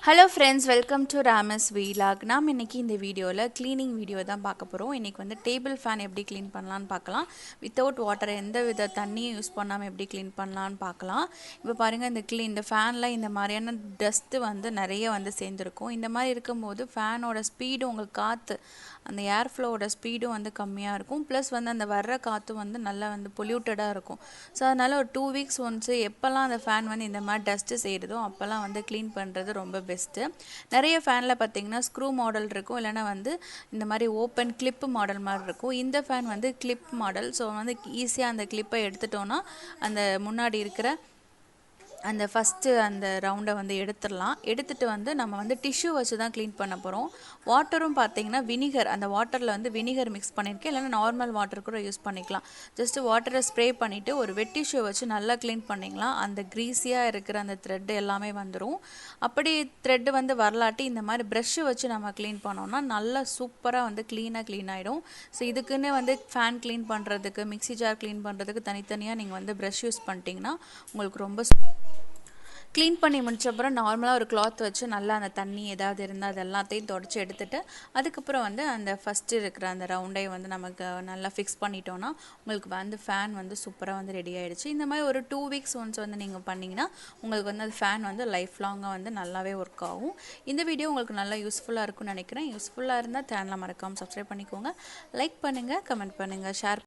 Hello friends, welcome to Ramas Vlog. நாம் இன்னைக்கு இந்த வீடியோல cleaning வீடியோ தான் பார்க்க போறோம். இன்னைக்கு வந்து டேபிள் ஃபேன் எப்படி க்ளீன் பண்ணலாம்னு பார்க்கலாம். வித்தவுட் வாட்டர் எந்த வித தண்ணியும் யூஸ் பண்ணாம எப்படி க்ளீன் பண்ணலாம்னு பார்க்கலாம். இப்போ பாருங்க இந்த ஃபேன்ல இந்த மாதிரியான டஸ்ட் வந்து நிறைய வந்து சேர்ந்திருக்கும். இந்த மாதிரி இருக்கும்போது ஃபேனோட ஸ்பீடு உங்களுக்கு காத்து அந்த ஏர் ஃப்ளோவோட ஸ்பீடும் வந்து கம்மியாக இருக்கும். ப்ளஸ் வந்து அந்த வர்ற காற்று வந்து நல்லா வந்து பொல்யூட்டடாக இருக்கும். ஸோ அதனால் ஒரு 2 வீக்ஸ் ஒன்ஸு எப்போல்லாம் அந்த ஃபேன் வந்து இந்த மாதிரி டஸ்ட்டு செய்கிறதோ அப்போல்லாம் வந்து க்ளீன் பண்ணுறது ரொம்ப பெஸ்ட்டு. நிறைய ஃபேனில் பார்த்தீங்கன்னா ஸ்க்ரூ மாடல் இருக்கும், இல்லைனா வந்து இந்த மாதிரி ஓப்பன் கிளிப்பு மாடல் மாதிரி இருக்கும். இந்த ஃபேன் வந்து கிளிப் மாடல். ஸோ வந்து ஈஸியாக அந்த கிளிப்பை எடுத்துட்டோன்னா அந்த முன்னாடி இருக்கிற அந்த ஃபஸ்ட்டு அந்த ரவுண்டை வந்து எடுத்துட்டு வந்து நம்ம வந்து டிஷ்யூ வச்சு தான் க்ளீன் பண்ண போகிறோம். வாட்டரும் பார்த்திங்கன்னா வினிகர், அந்த வாட்டரில் வந்து வினிகர் மிக்ஸ் பண்ணியிருக்கேன், இல்லைன்னா நார்மல் வாட்டர் கூட யூஸ் பண்ணிக்கலாம். ஜஸ்ட்டு வாட்டரை ஸ்ப்ரே பண்ணிவிட்டு ஒரு வெட் டிஷ்யூ வச்சு நல்லா க்ளீன் பண்ணிக்கலாம். அந்த க்ரீஸியாக இருக்கிற அந்த த்ரெட்டு எல்லாமே வந்துடும். அப்படி த்ரெட்டு வந்து வரலாட்டி இந்த மாதிரி ப்ரஷ்ஷு வச்சு நம்ம க்ளீன் பண்ணோம்னா நல்லா சூப்பராக வந்து க்ளீன் ஆகிடும். ஸோ இதுக்குன்னு வந்து ஃபேன் க்ளீன் பண்ணுறதுக்கு, மிக்ஸி ஜார் க்ளீன் பண்ணுறதுக்கு தனித்தனியாக நீங்கள் வந்து ப்ரஷ் யூஸ் பண்ணிட்டீங்கன்னா உங்களுக்கு ரொம்ப க்ளீன் பண்ணி முடிச்சப்பறம் நார்மலாக ஒரு கிளாத் வச்சு நல்லா அந்த தண்ணி ஏதாவது இருந்தால் அது எல்லாத்தையும் தொடச்சி எடுத்துட்டு அதுக்கப்புறம் வந்து அந்த ஃபஸ்ட்டு இருக்கிற அந்த ரவுண்டை வந்து நமக்கு நல்லா ஃபிக்ஸ் பண்ணிட்டோன்னா உங்களுக்கு வந்து ஃபேன் வந்து சூப்பராக வந்து ரெடி ஆகிடுச்சு. இந்த மாதிரி ஒரு 2 வீக்ஸ் ஒன்ஸ் வந்து நீங்கள் பண்ணிங்கன்னா உங்களுக்கு வந்து அந்த ஃபேன் வந்து லைஃப் லாங்காக வந்து நல்லாவே ஒர்க் ஆகும். இந்த வீடியோ உங்களுக்கு நல்லா யூஸ்ஃபுல்லாக இருக்கும்னு நினைக்கிறேன். யூஸ்ஃபுல்லாக இருந்தால் சேனலை மறக்காமல் சப்ஸ்கிரைப் பண்ணிக்கோங்க. லைக் பண்ணுங்கள், கமெண்ட் பண்ணுங்கள், ஷேர்